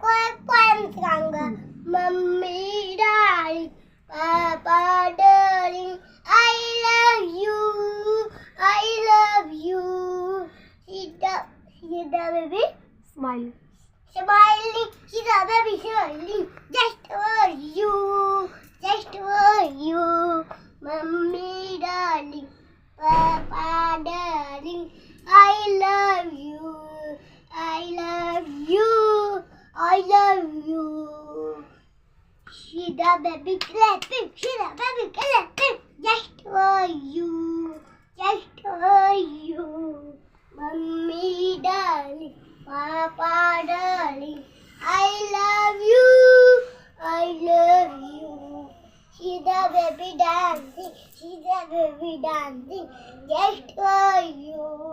Quang Mommy darling, Papa darling, I love you, I love you. See the baby Smile. smiling, see the baby smiling, just for you, Mommy darling, Papa darling, I love you, I love you, I love you. See the baby clapping, just for you, Mommy darling, Papa darling, I love you, I love you. See the baby dancing, just for you.